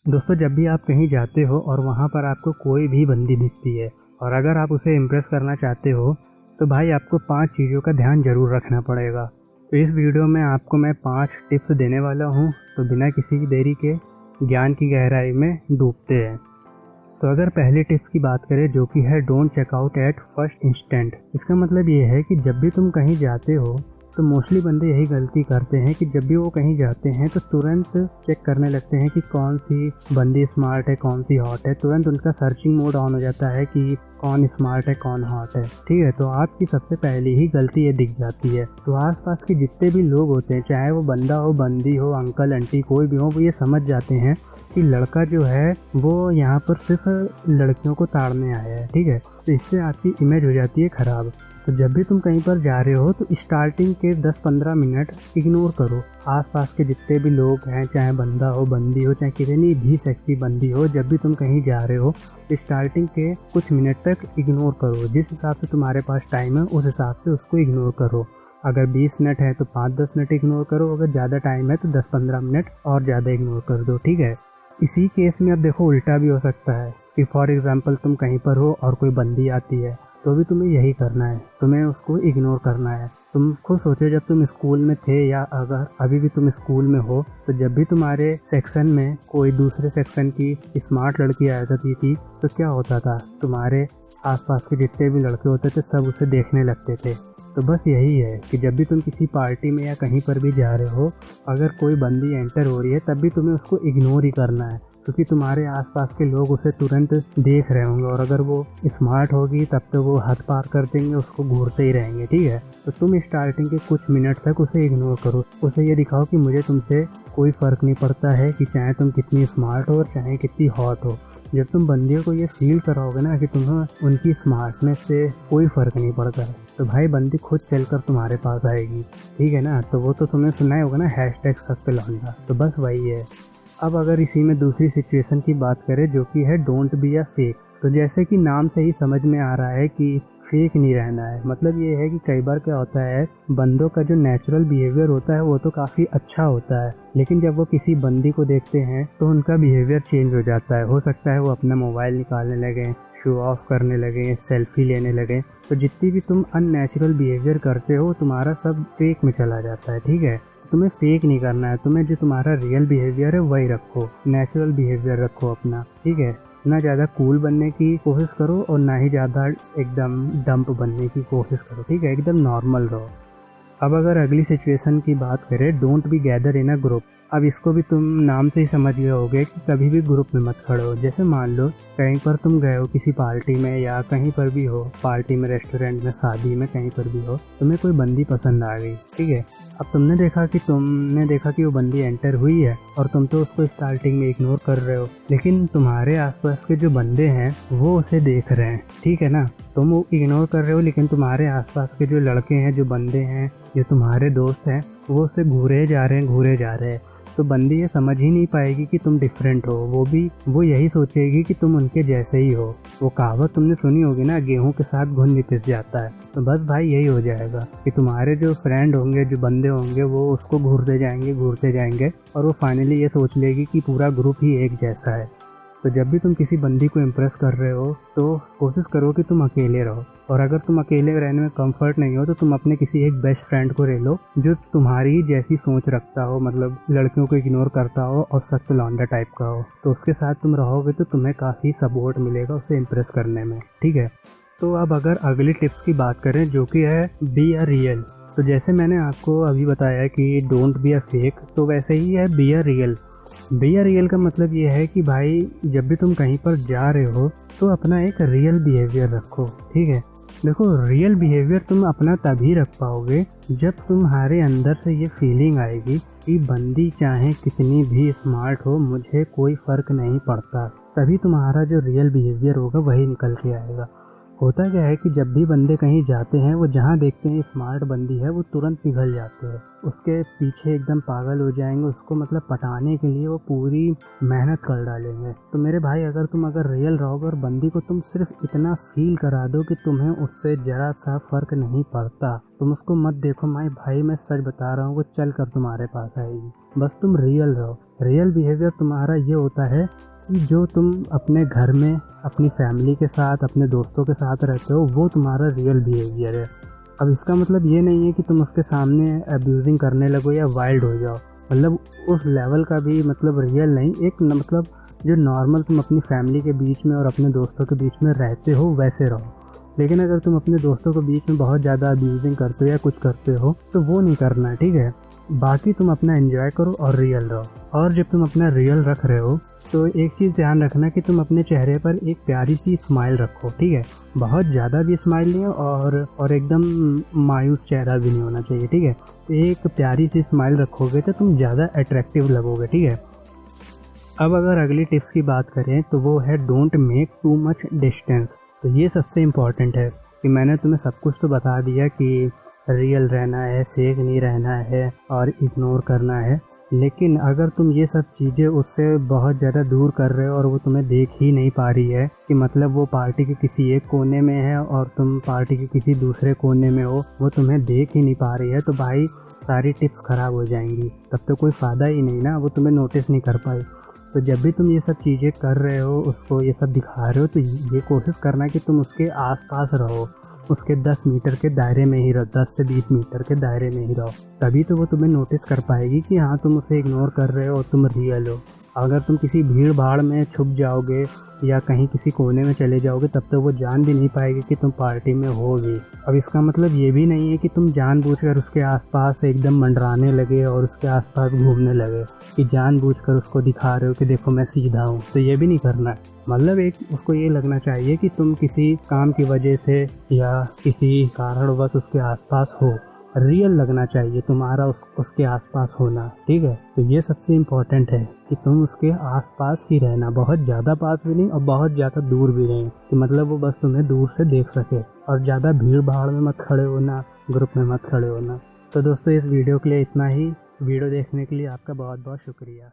दोस्तों, जब भी आप कहीं जाते हो और वहाँ पर आपको कोई भी बंदी दिखती है और अगर आप उसे इम्प्रेस करना चाहते हो तो भाई आपको 5 चीज़ों का ध्यान ज़रूर रखना पड़ेगा। तो इस वीडियो में आपको मैं 5 टिप्स देने वाला हूँ। तो बिना किसी की देरी के ज्ञान की गहराई में डूबते हैं। तो अगर पहले टिप्स की बात करें जो कि है don't check out at first instant. इसका मतलब ये है कि जब भी तुम कहीं जाते हो तो मोस्टली बंदे यही गलती करते हैं कि जब भी वो कहीं जाते हैं तो तुरंत चेक करने लगते हैं कि कौन सी बंदी स्मार्ट है, कौन सी हॉट है। तुरंत उनका सर्चिंग मोड ऑन हो जाता है कि कौन स्मार्ट है, कौन हॉट है। ठीक है, तो आपकी सबसे पहली ही गलती ये दिख जाती है। तो आसपास के जितने भी लोग होते हैं, चाहे वो बंदा हो, बंदी हो, अंकल आंटी कोई भी हो, वो ये समझ जाते हैं कि लड़का जो है वो यहाँ पर सिर्फ लड़कियों को ताड़ने आया है। ठीक है, तो इससे आपकी इमेज हो जाती है ख़राब। तो जब भी तुम कहीं पर जा रहे हो तो स्टार्टिंग के 10-15 मिनट इग्नोर करो आसपास के जितने भी लोग हैं, चाहे बंदा हो, बंदी हो, चाहे कितनी भी सेक्सी बंदी हो। जब भी तुम कहीं जा रहे हो स्टार्टिंग के कुछ मिनट तक इग्नोर करो। जिस हिसाब से तुम्हारे पास टाइम है उस हिसाब से उसको इग्नोर करो। अगर 20 मिनट है तो 5-10 मिनट इग्नोर करो। अगर ज़्यादा टाइम है तो 10-15 मिनट और ज़्यादा इग्नोर कर दो। ठीक है, इसी केस में अब देखो उल्टा भी हो सकता है कि फॉर एग्ज़ाम्पल तुम कहीं पर हो और कोई बंदी आती है तो भी तुम्हें यही करना है, तुम्हें उसको इग्नोर करना है। तुम खुद सोचो, जब तुम स्कूल में थे या अगर अभी भी तुम स्कूल में हो तो जब भी तुम्हारे सेक्शन में कोई दूसरे सेक्शन की स्मार्ट लड़की आ जाती थी तो क्या होता था, तुम्हारे आसपास के जितने भी लड़के होते थे सब उसे देखने लगते थे। तो बस यही है कि जब भी तुम किसी पार्टी में या कहीं पर भी जा रहे हो, अगर कोई बंदी एंटर हो रही है तब भी तुम्हें उसको इग्नोर ही करना है, क्योंकि तुम्हारे आसपास के लोग उसे तुरंत देख रहे होंगे और अगर वो स्मार्ट होगी तब तो वो हद पार कर देंगे, उसको घूरते ही रहेंगे। ठीक है, तो तुम स्टार्टिंग के कुछ मिनट तक उसे इग्नोर करो। उसे ये दिखाओ कि मुझे तुमसे कोई फ़र्क नहीं पड़ता है कि चाहे तुम कितनी स्मार्ट हो और चाहे कितनी हॉट हो। जब तुम बंदियों को ये फील कराओगे ना कि तुम्हें उनकी स्मार्टनेस से कोई फ़र्क नहीं पड़ता है, तो भाई बंदी खुद चलकर तुम्हारे पास आएगी। ठीक है ना, तो वो तो तुमने सुना ही होगा ना, #सख्त-लौंडा। तो बस वही है। अब अगर इसी में दूसरी सिचुएशन की बात करें जो कि है डोंट बी अ फेक। तो जैसे कि नाम से ही समझ में आ रहा है कि फेक नहीं रहना है। मतलब ये है कि कई बार क्या होता है, बंदों का जो नेचुरल बिहेवियर होता है वो तो काफ़ी अच्छा होता है, लेकिन जब वो किसी बंदी को देखते हैं तो उनका बिहेवियर चेंज हो जाता है। हो सकता है वो अपना मोबाइल निकालने लगें, शो ऑफ करने लगें, सेल्फी लेने लगें। तो जितनी भी तुम अननेचुरल बिहेवियर करते हो तुम्हारा सब फेक में चला जाता है। ठीक है, तुम्हें फेक नहीं करना है, तुम्हें जो तुम्हारा रियल बिहेवियर है वही रखो, नेचुरल बिहेवियर रखो अपना। ठीक है, ना ज़्यादा कूल बनने की कोशिश करो और ना ही ज़्यादा एकदम डंप बनने की कोशिश करो। ठीक है, एकदम नॉर्मल रहो। अब अगर अगली सिचुएशन की बात करें, don't be gather in a group. अब इसको भी तुम नाम से ही समझ गए होगे कि कभी भी ग्रुप में मत खड़ो। जैसे मान लो कहीं पर तुम गए हो किसी पार्टी में या कहीं पर भी हो, पार्टी में, रेस्टोरेंट में, शादी में, कहीं पर भी हो, तुम्हें कोई बंदी पसंद आ गई। ठीक है, अब तुमने देखा कि वो बंदी एंटर हुई है और तुम तो उसको स्टार्टिंग में इग्नोर कर रहे हो, लेकिन तुम्हारे आसपास के जो बंदे हैं वो उसे देख रहे हैं। ठीक है ना, तुम वो इग्नोर कर रहे हो लेकिन तुम्हारे आसपास के जो लड़के हैं, जो बंदे हैं, जो तुम्हारे दोस्त हैं, वो उसे घूरे जा रहे हैं। तो बंदी ये समझ ही नहीं पाएगी कि तुम डिफरेंट हो। वो यही सोचेगी कि तुम उनके जैसे ही हो। वो कहावत तुमने सुनी होगी ना, गेहूं के साथ घुन भी पिस जाता है। तो बस भाई यही हो जाएगा कि तुम्हारे जो फ्रेंड होंगे, जो बंदे होंगे, वो उसको घूरते जाएंगे और वो फाइनली ये सोच लेगी कि पूरा ग्रुप ही एक जैसा है। तो जब भी तुम किसी बंदी को इम्प्रेस कर रहे हो तो कोशिश करो कि तुम अकेले रहो, और अगर तुम अकेले रहने में कंफर्ट नहीं हो तो तुम अपने किसी एक बेस्ट फ्रेंड को ले लो जो तुम्हारी जैसी सोच रखता हो, मतलब लड़कियों को इग्नोर करता हो और सख्त लौंडा टाइप का हो। तो उसके साथ तुम रहोगे तो तुम्हें काफ़ी सपोर्ट मिलेगा उसे इम्प्रेस करने में। ठीक है, तो अब अगर अगली टिप्स की बात करें जो कि है बी अ रियल। तो जैसे मैंने आपको अभी बताया कि डोंट बी अ फेक, तो वैसे ही है be a real. Be a real का मतलब ये है कि भाई जब भी तुम कहीं पर जा रहे हो तो अपना एक रियल बिहेवियर रखो। ठीक है, देखो रियल बिहेवियर तुम अपना तभी रख पाओगे जब तुम्हारे अंदर से ये फीलिंग आएगी कि बंदी चाहे कितनी भी स्मार्ट हो, मुझे कोई फ़र्क नहीं पड़ता। तभी तुम्हारा जो रियल बिहेवियर होगा वही निकल के आएगा। होता क्या है कि जब भी बंदे कहीं जाते हैं, वो जहाँ देखते हैं स्मार्ट बंदी है वो तुरंत पिघल जाते हैं, उसके पीछे एकदम पागल हो जाएंगे, उसको मतलब पटाने के लिए वो पूरी मेहनत कर डालेंगे। तो मेरे भाई अगर रियल रहोगे और बंदी को तुम सिर्फ इतना फील करा दो कि तुम्हें उससे ज़रा सा फ़र्क नहीं पड़ता, तुम उसको मत देखो भाई मैं सच बता रहा हूँ, वो चल कर तुम्हारे पास आएगी। बस तुम रियल रहो। रियल बिहेवियर तुम्हारा ये होता है कि जो तुम अपने घर में अपनी फैमिली के साथ अपने दोस्तों के साथ रहते हो, वो तुम्हारा रियल बिहेवियर है। अब इसका मतलब ये नहीं है कि तुम उसके सामने अब्यूजिंग करने लगो या वाइल्ड हो जाओ, मतलब उस लेवल का भी मतलब रियल नहीं, एक मतलब जो नॉर्मल तुम अपनी फैमिली के बीच में और अपने दोस्तों के बीच में रहते हो वैसे रहो। लेकिन अगर तुम अपने दोस्तों के बीच में बहुत ज़्यादा अब्यूजिंग करते हो या कुछ करते हो तो वो नहीं करना है, ठीक है। बाकी तुम अपना एंजॉय करो और रियल रहो। और जब तुम अपना रियल रख रहे हो तो एक चीज़ ध्यान रखना कि तुम अपने चेहरे पर एक प्यारी सी स्माइल रखो, ठीक है। बहुत ज़्यादा भी स्माइल नहीं और एकदम मायूस चेहरा भी नहीं होना चाहिए, ठीक है। तो एक प्यारी सी स्माइल रखोगे तो तुम ज़्यादा अट्रैक्टिव लगोगे, ठीक है। अब अगर अगली टिप्स की बात करें तो वो है don't make too much distance. तो ये सबसे इम्पॉर्टेंट है कि मैंने तुम्हें सब कुछ तो बता दिया कि रियल रहना है, फेक नहीं रहना है और इग्नोर करना है, लेकिन अगर तुम ये सब चीज़ें उससे बहुत ज़्यादा दूर कर रहे हो और वो तुम्हें देख ही नहीं पा रही है कि मतलब वो पार्टी के किसी एक कोने में है और तुम पार्टी के किसी दूसरे कोने में हो, वो तुम्हें देख ही नहीं पा रही है, तो भाई सारी टिप्स ख़राब हो जाएंगी, तब तो कोई फ़ायदा ही नहीं ना, वो तुम्हें नोटिस नहीं कर पाई। तो जब भी तुम ये सब चीज़ें कर रहे हो, उसको ये सब दिखा रहे हो, तो ये कोशिश करना कि तुम उसके आसपास रहो, उसके 10 मीटर के दायरे में ही रहो, 10 से 20 मीटर के दायरे में ही रहो, तभी तो वो तुम्हें नोटिस कर पाएगी कि हाँ तुम उसे इग्नोर कर रहे हो और तुम रियल हो। अगर तुम किसी भीड़ भाड़ में छुप जाओगे या कहीं किसी कोने में चले जाओगे, तब तो वो जान भी नहीं पाएगी कि तुम पार्टी में हो भी। अब इसका मतलब ये भी नहीं है कि तुम जानबूझकर उसके आसपास एकदम मंडराने लगे और उसके आसपास घूमने लगे, कि जानबूझकर उसको दिखा रहे हो कि देखो मैं सीधा हूँ, तो ये भी नहीं करना है। मतलब एक उसको ये लगना चाहिए कि तुम किसी काम की वजह से या किसी कारणवश उसके आसपास हो, रियल लगना चाहिए तुम्हारा उसके आसपास होना, ठीक है। तो ये सबसे इम्पोर्टेंट है कि तुम उसके आसपास ही रहना, बहुत ज़्यादा पास भी नहीं और बहुत ज़्यादा दूर भी नहीं, कि मतलब वो बस तुम्हें दूर से देख सके। और ज़्यादा भीड़ भाड़ में मत खड़े होना, ग्रुप में मत खड़े होना। तो दोस्तों इस वीडियो के लिए इतना ही। वीडियो देखने के लिए आपका बहुत बहुत शुक्रिया।